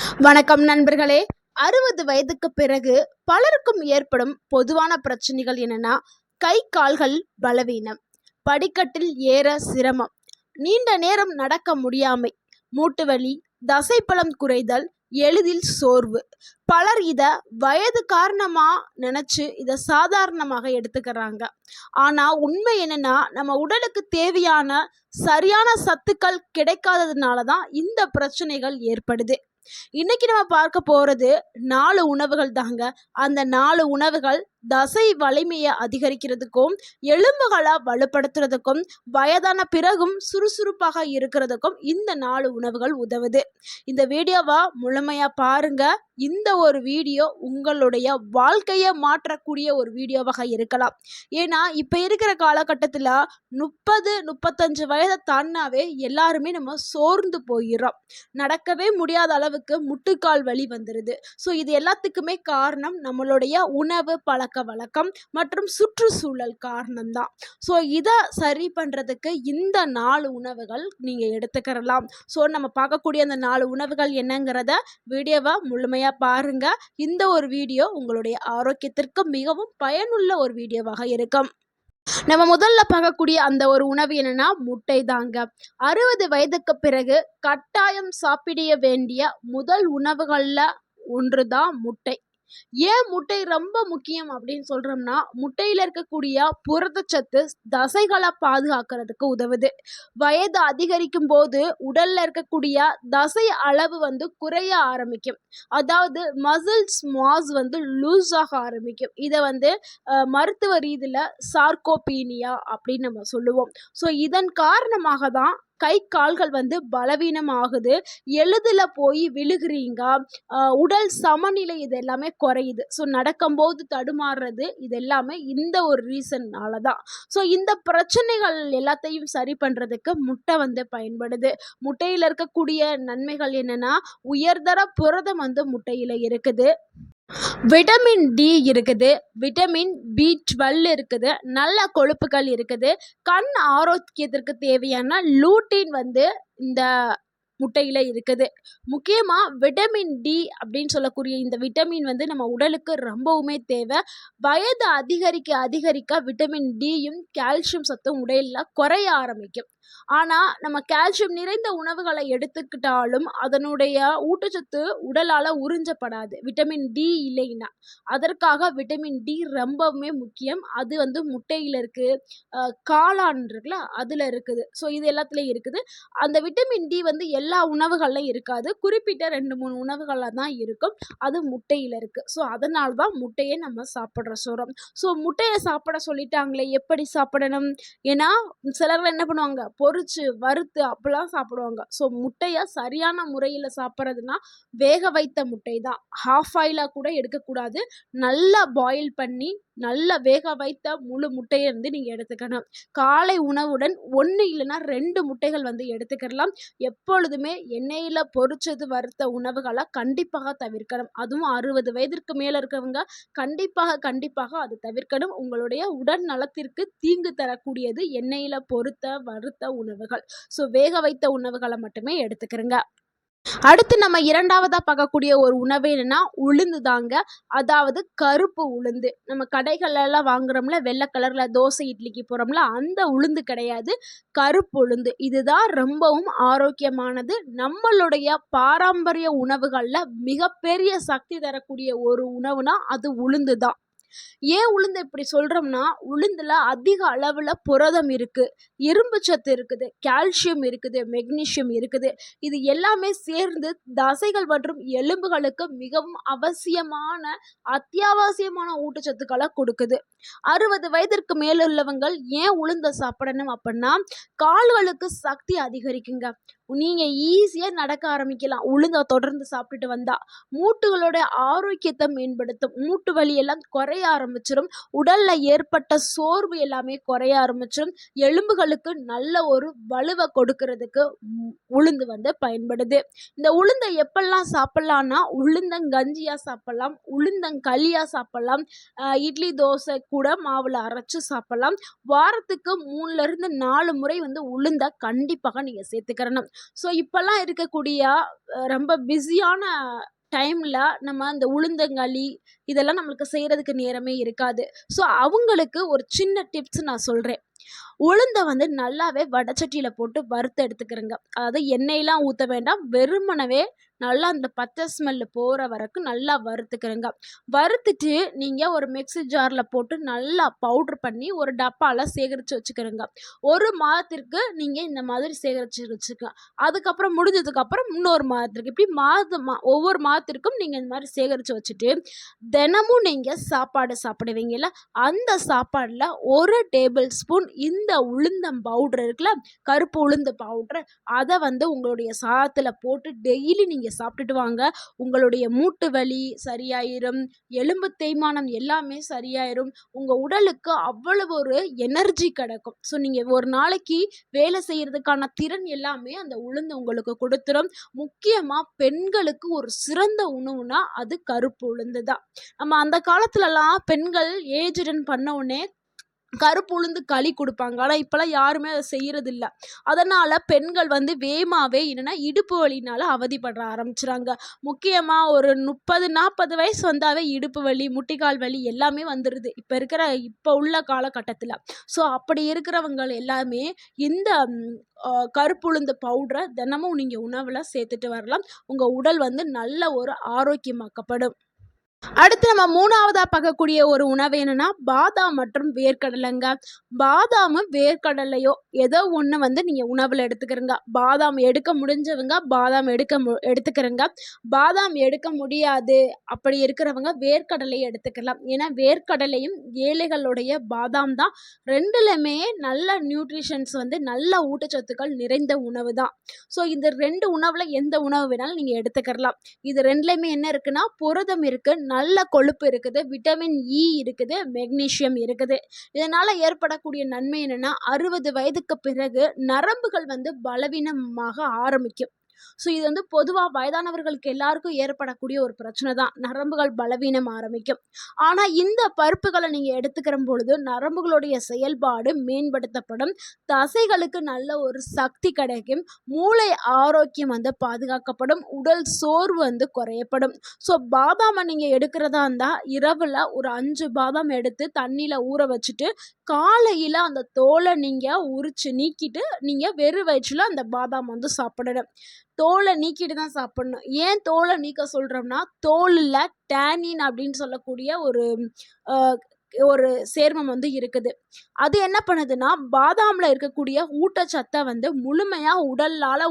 வணக்கம் நண்பர்களே. 60 வயதுக்கு பிறகு பலருக்கும் ஏற்படும் பொதுவான பிரச்சனைகள் என்னன்னா, கை கால்கள் பலவீனம், படிக்கட்டில் ஏற சிரமம், நீண்ட நேரம் நடக்க முடியாமை, மூட்டு வலி, தசைப்பலம் குறைதல், எளிதில் சோர்வு. பலர் இத வயது காரணமா நினைச்சு இத சாதாரணமாக எடுத்துக்கிறாங்க. ஆனா உண்மை என்னன்னா, நம்ம உடலுக்கு தேவையான சரியான சத்துக்கள் கிடைக்காததுனால தான் இந்த பிரச்சனைகள் ஏற்படுது. இன்னைக்கு நம்ம பார்க்க போறது 4 உணவுகள் தாங்க. அந்த 4 உணவுகள் தசை வலிமையை அதிகரிக்கிறதுக்கும், எலும்புகளை வலுப்படுத்துறதுக்கும், வயதான பிறகும் சுறுசுறுப்பாக இருக்கிறதுக்கும் இந்த 4 உணவுகள் உதவுது. இந்த வீடியோவை முழுமையா பாருங்க. இந்த ஒரு வீடியோ உங்களுடைய வாழ்க்கையை மாற்றக்கூடிய ஒரு வீடியோவாக இருக்கலாம். ஏன்னா இப்போ இருக்கிற காலகட்டத்தில் 30-35 வயதை தாண்டினாவே எல்லாருமே நம்ம சோர்ந்து போயிடுறோம். நடக்கவே முடியாத அளவுக்கு முட்டுக்கால் வலி வந்துடுது. ஸோ இது எல்லாத்துக்குமே காரணம் நம்மளுடைய உணவு பழக்க வழக்கம் மற்றும் சுற்றுச்சூழல் காரணம்தான். ஸோ இதை சரி பண்ணுறதுக்கு இந்த 4 உணவுகள் நீங்கள் எடுத்துக்கிறலாம். ஸோ நம்ம பார்க்கக்கூடிய அந்த 4 உணவுகள் என்னங்கிறத வீடியோவை முழுமையாக பாருங்க. இந்த ஒரு வீடியோ உங்களுடைய ஆரோக்கியத்திற்கு மிகவும் பயனுள்ள ஒரு வீடியோவாக இருக்கும். நம்ம முதல்ல பார்க்கக்கூடிய அந்த ஒரு உணவு என்னன்னா முட்டை தாங்க. 60 வயதுக்கு பிறகு கட்டாயம் சாப்பிட வேண்டிய முதல் உணவுகள்ல ஒன்று தான் முட்டை. ஏன் முட்டை ரொம்ப முக்கியம் அப்படின்னு சொல்றோம்னா, முட்டையில இருக்கக்கூடிய புரதச்சத்து தசைகளை பாதுகாக்கிறதுக்கு உதவுது. வயது அதிகரிக்கும் போது உடல்ல இருக்கக்கூடிய தசை அளவு குறைய ஆரம்பிக்கும். அதாவது மசில்ஸ் மாஸ் லூஸ் ஆக ஆரம்பிக்கும். இதை மருத்துவ ரீதியில சார்கோபீனியா அப்படின்னு நம்ம சொல்லுவோம். ஸோ இதன் காரணமாக தான் கை கால்கள் பலவீனம் ஆகுது, எளிதில் போய் விழுகிறீங்க, உடல் சமநிலை இது எல்லாமே குறையுது. ஸோ நடக்கும்போது தடுமாறுறது இது எல்லாமே இந்த ஒரு ரீசன்னால தான். ஸோ இந்த பிரச்சனைகள் எல்லாத்தையும் சரி பண்ணுறதுக்கு முட்டை பயன்படுது. முட்டையில் இருக்கக்கூடிய நன்மைகள் என்னென்னா, உயர்தர புரதம் முட்டையில் இருக்குது, விட்டமின் டி இருக்குது, விட்டமின் B12 இருக்குது, நல்ல கொழுப்புகள் இருக்குது, கண் ஆரோக்கியத்திற்கு தேவையான லூட்டின் இந்த முட்டையில் இருக்குது. முக்கியமாக விட்டமின் டி அப்படின்னு சொல்லக்கூடிய இந்த விட்டமின் நம்ம உடலுக்கு ரொம்பவுமே தேவை. வயது அதிகரிக்க அதிகரிக்க விட்டமின் டியும் கால்சியம் சத்தும் உடலில் குறைய ஆரம்பிக்கும். ஆனால் நம்ம கால்சியம் நிறைந்த உணவுகளை எடுத்துக்கிட்டாலும் அதனுடைய ஊட்டச்சத்து உடலால் உறிஞ்சப்படாது விட்டமின் டி இல்லைன்னா. அதற்காக விட்டமின் டி ரொம்பவுமே முக்கியம். அது முட்டையில் இருக்குது, காளான் இருக்குல்ல அதில் இருக்குது. ஸோ இது எல்லாத்துலேயும் இருக்குது. அந்த விட்டமின் டி எல்லா உணவுகள்லையும் இருக்காது, குறிப்பிட்ட 2-3 உணவுகளில் தான் இருக்கும். அது முட்டையில் இருக்குது. ஸோ அதனால தான் முட்டையை நம்ம சாப்பிட்ற சொல்கிறோம். ஸோ முட்டையை சாப்பிட சொல்லிட்டாங்களே, எப்படி சாப்பிடணும்? ஏன்னா சிலர் என்ன பண்ணுவாங்க, பொரிச்சு வறுத்து அப்பெல்லாம் சாப்பிடுவாங்க. ஸோ முட்டையை சரியான முறையில் சாப்பிட்றதுனா வேக வைத்த முட்டை தான். ஹாஃப் ஆயிலாக கூட எடுக்கக்கூடாது. நல்லா பாயில் பண்ணி நல்லா வேக வைத்த முழு முட்டையை நீங்கள் எடுத்துக்கணும். காலை உணவுடன் 1 இல்லைன்னா 2 முட்டைகள் எடுத்துக்கலாம். எப்பொழுதுமே எண்ணெயில் பொரிச்சது வறுத்த உணவுகளை கண்டிப்பாக தவிர்க்கணும். அதுவும் 60 வயதிற்கு மேலே இருக்கவங்க கண்டிப்பாக அதை தவிர்க்கணும். உங்களுடைய உடல் நலத்திற்கு தீங்கு தரக்கூடியது எண்ணெயில் பொரித்த வறுத்த உணவுகள். ஸோ வேக வைத்த உணவுகளை மட்டுமே எடுத்துக்கிறங்க. அடுத்து நம்ம 2வதாக பார்க்கக்கூடிய ஒரு உணவு என்னன்னா உளுந்து தாங்க. அதாவது கருப்பு உளுந்து. நம்ம கடைகள்லாம் வாங்குறோம்ல, வெள்ளை கலரில் தோசை இட்லிக்கு போகிறோம்ல, அந்த உளுந்து கிடையாது, கருப்பு உளுந்து. இதுதான் ரொம்பவும் ஆரோக்கியமானது. நம்மளுடைய பாரம்பரிய உணவுகளில் மிகப்பெரிய சக்தி தரக்கூடிய ஒரு உணவுனா அது உளுந்து தான். ஏன் உளுந்து இப்படி சொல்கிறோம்னா, உளுந்தில் அதிக அளவில் புரதம் இருக்குது, இரும்பு சத்து இருக்குது, கால்சியம் இருக்குது, மெக்னீஷியம் இருக்குது. இது எல்லாமே சேர்ந்து தசைகள் மற்றும் எலும்புகளுக்கு மிகவும் அவசியமான அத்தியாவசியமான ஊட்டச்சத்துக்களை கொடுக்குது. 60 வயதிற்கு மேலுள்ளவங்கள் ஏன் உளுந்தை சாப்பிடணும் அப்படின்னா, கால்களுக்கு சக்தி அதிகரிக்குங்க. நீங்கள் ஈஸியாக நடக்க ஆரம்பிக்கலாம் உளுந்தை தொடர்ந்து சாப்பிட்டுட்டு வந்தால். மூட்டுகளோட ஆரோக்கியத்தை மேம்படுத்தும். மூட்டு வலி எல்லாம் குறைய ஆரம்பிச்சிடும். உடலில் ஏற்பட்ட சோர்வு எல்லாமே குறைய ஆரம்பிச்சிடும். எலும்புகளுக்கு நல்ல ஒரு வலுவை கொடுக்கறதுக்கு உளுந்து பயன்படுது. இந்த உளுந்தை எப்பெல்லாம் சாப்பிட்லான்னா, உளுந்தங்கஞ்சியாக சாப்பிட்லாம், உளுந்தங்களியாக சாப்பிட்லாம், இட்லி தோசை கூட மாவில் அரைச்சி சாப்பிட்லாம். வாரத்துக்கு 3-4 முறை உளுந்தை கண்டிப்பாக நீங்கள் சேர்த்துக்கிறணும். ஸோ இப்போல்லாம் இருக்கக்கூடிய ரொம்ப பிஸியான டைமில் நம்ம அந்த உளுந்தங்களி இதெல்லாம் நம்மளுக்கு செய்கிறதுக்கு நேரமே இருக்காது. ஸோ அவங்களுக்கு ஒரு சின்ன டிப்ஸ் நான் சொல்கிறேன். உளுந்தை வந்து நல்லாவே வடச்சட்டியில் போட்டு வறுத்து எடுத்துக்கிறேங்க. அதாவது எண்ணெயெலாம் ஊற்ற வேண்டாம், வெறுமனவே நல்லா அந்த பச்சை ஸ்மெல்லு போகிற வரைக்கும் நல்லா வறுத்துக்கிறேங்க. வறுத்துட்டு நீங்கள் ஒரு மிக்ஸி ஜாரில் போட்டு நல்லா பவுட்ரு பண்ணி ஒரு டப்பாவில் சேகரித்து வச்சுக்கிறேங்க. ஒரு மாதத்திற்கு நீங்கள் இந்த மாதிரி சேகரித்து வச்சுக்கலாம். அதுக்கப்புறம் முடிஞ்சதுக்கப்புறம் இன்னொரு மாதத்திற்கு இப்படி ஒவ்வொரு மாதத்திற்கும் நீங்கள் இந்த மாதிரி சேகரித்து வச்சுட்டு தினமும் நீங்கள் சாப்பாடு சாப்பிடுவீங்கல்ல, அந்த சாப்பாடில் ஒரு டேபிள் ஸ்பூன் இந்த உளுந்தம் பவுடர் இருக்குல்ல, கருப்பு உளுந்து பவுடர், அதை வந்து உங்களுடைய சாதத்தில் போட்டு டெய்லி நீங்கள் சாப்பிட்டுட்டு வாங்க. உங்களுடைய மூட்டு வலி சரியாயிரும், எலும்பு தேய்மானம் எல்லாமே சரியாயிரும். உங்கள் உடலுக்கு அவ்வளவு ஒரு எனர்ஜி கிடைக்கும். ஸோ நீங்கள் ஒரு நாளைக்கு வேலை செய்கிறதுக்கான திறன் எல்லாமே அந்த உளுந்து உங்களுக்கு கொடுத்துரும். முக்கியமாக பெண்களுக்கு ஒரு சிறந்த உணவுனா அது கருப்பு உளுந்து தான். நம்ம அந்த காலத்துலலாம் பெண்கள் ஏஜ் அட்டன் பண்ண உடனே கருப்பு உளுந்து களி கொடுப்பாங்க. ஆனால் இப்போலாம் யாருமே அதை செய்கிறதில்ல. அதனால் பெண்கள் வந்து வேகமாகவே என்னென்னா இடுப்பு வலினால் அவதிப்பட ஆரம்பிச்சுறாங்க. முக்கியமாக ஒரு 30-40 வயசு வந்தாவே இடுப்பு வலி, முட்டிக்கால் வலி எல்லாமே வந்துடுது இப்போ உள்ள காலகட்டத்தில். ஸோ அப்படி இருக்கிறவங்க எல்லாமே இந்த கருப்புளுந்து பவுடரை தினமும் நீங்கள் உணவில் சேர்த்துட்டு வரலாம். உங்கள் உடல் வந்து நல்ல ஒரு ஆரோக்கியமாக்கப்படும். அடுத்து நம்ம மூணாவதா பார்க்கக்கூடிய ஒரு உணவு என்னன்னா பாதாம் மற்றும் வேர்க்கடலைங்க. பாதாமும் வேர்க்கடலையோ ஏதோ ஒன்று வந்து நீங்கள் உணவில் எடுத்துக்கிறங்க. பாதாம் எடுக்க முடிஞ்சவங்க பாதாம் எடுத்துக்கிறங்க. பாதாம் எடுக்க முடியாது அப்படி இருக்கிறவங்க வேர்க்கடலையை எடுத்துக்கலாம். ஏன்னா வேர்க்கடலையும் ஏழைகளுடைய பாதாம் தான், ரெண்டுலையுமே நல்ல நியூட்ரிஷன்ஸ் வந்து நல்ல ஊட்டச்சத்துக்கள் நிறைந்த உணவு தான். ஸோ இந்த 2 உணவில் எந்த உணவு வேணாலும் நீங்கள் எடுத்துக்கலாம். இது ரெண்டுலையுமே என்ன இருக்குன்னா புரதம் இருக்குது, நல்ல கொழுப்பு இருக்குது, விட்டமின் இ இருக்குது, மெக்னீசியம் இருக்குது. இதனால் ஏற்படக்கூடிய நன்மை என்னென்னா 60 வயதுக்கு பிறகு நரம்புகள் வந்து பலவீனமாக ஆரம்பிக்கும். ஸோ இது வந்து பொதுவாக வயதானவர்களுக்கு எல்லாருக்கும் ஏற்படக்கூடிய ஒரு பிரச்சனை தான், நரம்புகள் பலவீனம் ஆரம்பிக்கும். ஆனால் இந்த பருப்புகளை நீங்கள் எடுத்துக்கிற பொழுது நரம்புகளுடைய செயல்பாடு மேம்படுத்தப்படும், தசைகளுக்கு நல்ல ஒரு சக்தி கிடைக்கும், மூளை ஆரோக்கியம் வந்து பாதுகாக்கப்படும், உடல் சோர்வு வந்து குறையப்படும். ஸோ பாதாமை நீங்கள் எடுக்கிறதா இருந்தால் இரவில் ஒரு 5 பாதாம் எடுத்து தண்ணியில் ஊற வச்சுட்டு காலையில் அந்த தோலை நீங்கள் உரித்து நீக்கிட்டு நீங்கள் வெறும் வயிற்றில் அந்த பாதாம் வந்து சாப்பிடணும். தோலை நீக்கிட்டு தான் சாப்பிடணும். ஏன் தோலை நீக்க சொல்கிறோம்னா தோலில் டேனின் அப்படின்னு சொல்லக்கூடிய ஒரு சேர்மம் வந்து இருக்குது. அது என்ன பண்ணுதுன்னா பாதாமில் இருக்கக்கூடிய ஊட்டச்சத்தை வந்து முழுமையாக உடலால்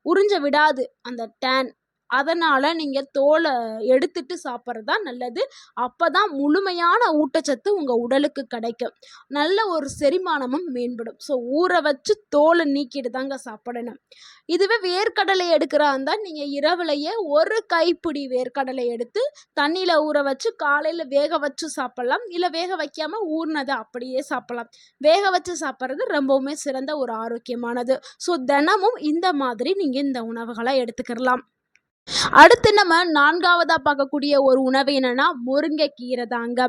உறிஞ்ச விடாது அந்த டேன். அதனால் நீங்கள் தோலை எடுத்துட்டு சாப்பிட்றது தான் நல்லது. அப்போ தான் முழுமையான ஊட்டச்சத்து உங்கள் உடலுக்கு கிடைக்கும், நல்ல ஒரு செரிமானமும் மேம்படும். ஸோ ஊற வச்சு தோலை நீக்கிட்டு தாங்க சாப்பிடணும். இதுவே வேர்க்கடலை எடுக்கிறா இருந்தால் நீங்கள் இரவுலையே ஒரு கைப்பிடி வேர்க்கடலை எடுத்து தண்ணியில் ஊற வச்சு காலையில் வேக வச்சு சாப்பிட்லாம், இல்லை வேக வைக்காமல் ஊறினதை அப்படியே சாப்பிட்லாம். வேக வச்சு சாப்பிட்றது ரொம்பவுமே சிறந்த ஒரு ஆரோக்கியமானது. ஸோ தினமும் இந்த மாதிரி நீங்கள் இந்த உணவுகளை எடுத்துக்கலாம். அடுத்து நம்ம 4வதா பார்க்கக்கூடிய ஒரு உணவு என்னன்னா முருங்கைக்கீரை தாங்க.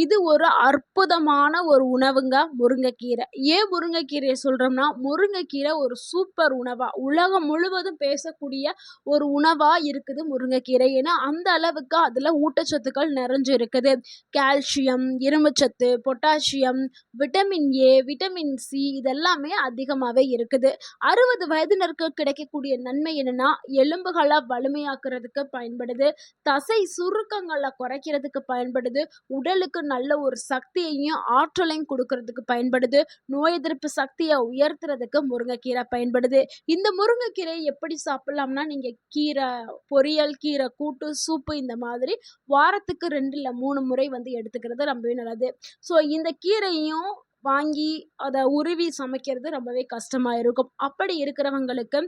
இது ஒரு அற்புதமான ஒரு உணவுங்க முருங்கைக்கீரை. ஏன் முருங்கைக்கீரையை சொல்கிறோம்னா முருங்கைக்கீரை ஒரு சூப்பர் உணவாக உலகம் முழுவதும் பேசக்கூடிய ஒரு உணவாக இருக்குது முருங்கைக்கீரை. ஏன்னா அந்த அளவுக்கு அதில் ஊட்டச்சத்துக்கள் நிறைஞ்சு இருக்குது. கால்சியம், இரும்புச்சத்து, potassium, vitamin A, vitamin C இதெல்லாமே அதிகமாகவே இருக்குது. 60 வயதினருக்கு கிடைக்கக்கூடிய நன்மை என்னன்னா எலும்புகளை வலிமையாக்குறதுக்கு பயன்படுது, தசை சுருக்கங்களை குறைக்கிறதுக்கு பயன்படுது, உடலுக்கு நல்ல ஒரு சக்தியையும் ஆற்றலையும் கொடுக்கறதுக்கு பயன்படுது, நோய் எதிர்ப்பு சக்தியை உயர்த்துறதுக்கு முருங்கைக்கீரை பயன்படுது. இந்த முருங்கைக்கீரை எப்படி சாப்பிடலாம்னா நீங்கள் கீரை பொரியல், கீரை கூட்டு, சூப்பு இந்த மாதிரி வாரத்துக்கு 2 இல்லை 3 முறை வந்து எடுத்துக்கிறது ரொம்பவே நல்லது. ஸோ இந்த கீரையும் வாங்கி அதை உருவி சமைக்கிறது ரொம்பவே கஷ்டமாக இருக்கும். அப்படி இருக்கிறவங்களுக்கு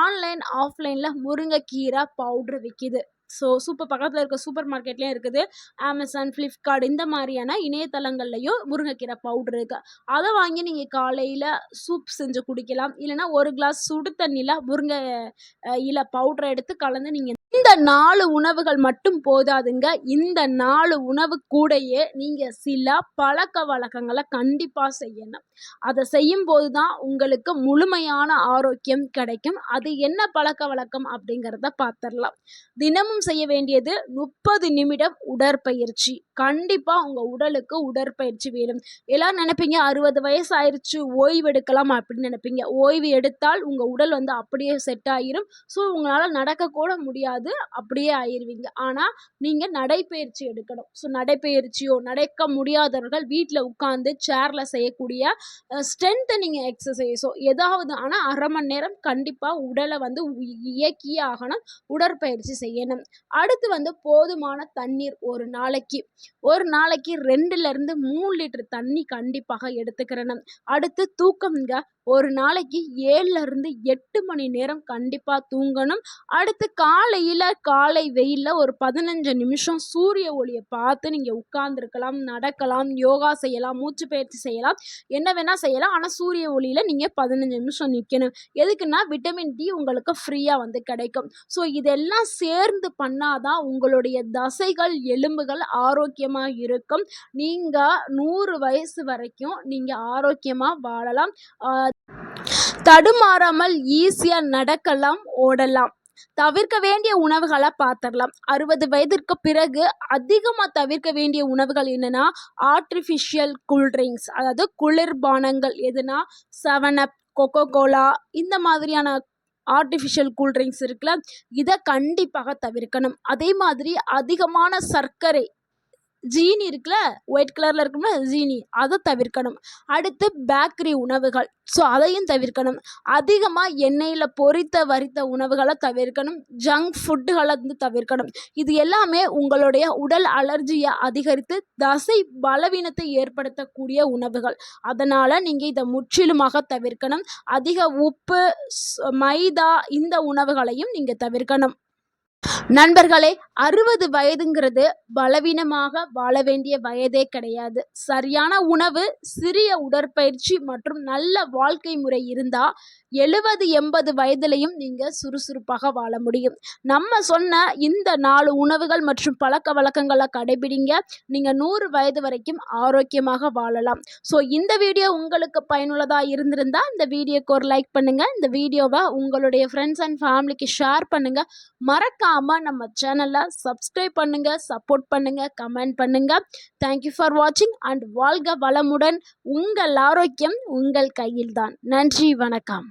ஆன்லைன் ஆஃப்லைனில் முருங்கைக்கீரை பவுட்ரு விற்கிது. ஸோ பக்கத்தில் இருக்க சூப்பர் மார்க்கெட்லேயும் இருக்குது, அமேசான், ஃப்ளிப்கார்ட் இந்த மாதிரியான இணையதளங்கள்லையும் முருங்கைக்கீரை பவுட்ரு இருக்குது. அதை வாங்கி நீங்கள் காலையில் சூப் செஞ்சு குடிக்கலாம், இல்லைனா ஒரு கிளாஸ் சுடு தண்ணியில் முருங்கை இலை பவுட்ரை எடுத்து கலந்து நீங்கள் இந்த 4 உணவுகள் மட்டும் போதாதுங்க. இந்த 4 உணவு கூடயே நீங்க சில பழக்கவழக்கங்கள கண்டிப்பா செய்யணும். அத செய்யும்போது தான் உங்களுக்கு முழுமையான ஆரோக்கியம் கிடைக்கும். அது என்ன பழக்கவழக்கம் அப்படிங்கிறத பார்த்துரலாம். தினமும் செய்ய வேண்டியது 30 நிமிடம் உடற்பயிற்சி. கண்டிப்பா உங்க உடலுக்கு உடற்பயிற்சி வேணும். எல்லாரும் நினைப்பீங்க 60 வயசு ஆயிருச்சு ஓய்வு எடுக்கலாம் அப்படின்னு நினைப்பீங்க. ஓய்வு எடுத்தால் உங்க உடல் வந்து அப்படியே செட் ஆயிரும். ஸோ உங்களால நடக்கக்கூட முடியாது. அப்படியே ஆயிருவீங்க. ஆனா நீங்க நடைப்பயிற்சி எடுக்கணும். ஸோ நடைப்பயிற்சியோ நடக்க முடியாதவர்கள் வீட்ல உட்கார்ந்து சேர்ல செய்யக்கூடிய ஸ்ட்ரென்தனிங் எக்ஸசைஸோ ஏதாவது ஆனா 1/2 மணி நேரம் கண்டிப்பா உடலை வந்து இயக்கியே ஆகணும். உடற்பயிற்சி செய்யணும். அடுத்து வந்து போதுமான தண்ணீர் ஒரு நாளைக்கு 2லிருந்து 3 லிட்டர் தண்ணி கண்டிப்பாக எடுத்துக்கிறணும். அடுத்து தூக்கம்ங்க. ஒரு நாளைக்கு 7லிருந்து 8 மணி நேரம் கண்டிப்பா தூங்கணும். அடுத்து காலை வெயில்ல ஒரு 15 நிமிஷம் சூரிய ஒளிய பார்த்து நீங்க உட்கார்ந்துருக்கலாம், நடக்கலாம், யோகா செய்யலாம், மூச்சு பயிற்சி செய்யலாம், என்ன வேணா செய்யலாம். ஆனா சூரிய ஒளியில நீங்க 15 நிமிஷம் நிக்கணும். எதுக்குன்னா விட்டமின் டி உங்களுக்கு ஃப்ரீயா வந்து கிடைக்கும். ஸோ இதெல்லாம் சேர்ந்து பண்ணாதான் உங்களுடைய தசைகள், எலும்புகள் ஆரோக்கியமா இருக்கும். நீங்க 100 வயசு வரைக்கும் நீங்க ஆரோக்கியமா வாழலாம். தடுமாறாமல் ஈஸியா நடக்கலாம், ஓடலாம். தவிர்க்க வேண்டிய உணவுகளை பார்த்துடலாம். 60 வயதிற்கு பிறகு அதிகமா தவிர்க்க வேண்டிய உணவுகள் என்னன்னா ஆர்டிஃபிஷியல் கூல்ட்ரிங்க்ஸ், அதாவது குளிர்பானங்கள். எதுனா 7up, கொக்கோ கோலா இந்த மாதிரியான ஆர்டிஃபிஷியல் கூல்ட்ரிங்க்ஸ் இருக்குல்ல, இதை கண்டிப்பாக தவிர்க்கணும். அதே மாதிரி அதிகமான சர்க்கரை, ஜீனி இருக்குல்ல, ஒயிட் கலரில் இருக்கும்ல ஜீனி, அதை தவிர்க்கணும். அடுத்து பேக்கரி உணவுகள், ஸோ அதையும் தவிர்க்கணும். அதிகமாக எண்ணெயில் வரித்த உணவுகளை தவிர்க்கணும். ஜங்க் ஃபுட்டுகளை வந்து தவிர்க்கணும். இது எல்லாமே உங்களுடைய உடல் அலர்ஜியை அதிகரித்து தசை பலவீனத்தை ஏற்படுத்தக்கூடிய உணவுகள். அதனால் நீங்கள் இதை முற்றிலுமாக தவிர்க்கணும். அதிக உப்பு, மைதா இந்த உணவுகளையும் நீங்கள் தவிர்க்கணும். நண்பர்களே, 60 வயதுங்கிறது பலவீனமாக வாழ வேண்டிய வயதே கிடையாது. சரியான உணவு, சிறிய உடற்பயிற்சி மற்றும் நல்ல வாழ்க்கை முறை இருந்தா 70-80 வயதிலையும் நீங்க சுறுசுறுப்பாக வாழ முடியும். நம்ம சொன்ன இந்த 4 உணவுகள் மற்றும் பழக்க வழக்கங்களை கடைபிடிங்க. நீங்க 100 வயது வரைக்கும் ஆரோக்கியமாக வாழலாம். ஸோ இந்த வீடியோ உங்களுக்கு பயனுள்ளதா இருந்திருந்தா இந்த வீடியோக்கு ஒரு லைக் பண்ணுங்க. இந்த வீடியோவை உங்களுடைய ஃப்ரெண்ட்ஸ் அண்ட் ஃபேமிலிக்கு ஷேர் பண்ணுங்க. மறக்காம நம்ம சேனலை சப்ஸ்கிரைப் பண்ணுங்க, சப்போர்ட் பண்ணுங்க, கமெண்ட் பண்ணுங்க. தேங்க்யூ ஃபார் வாட்சிங் அண்ட் வாழ்க வளமுடன். உங்கள் ஆரோக்கியம் உங்கள் கையில்தான். நன்றி, வணக்கம்.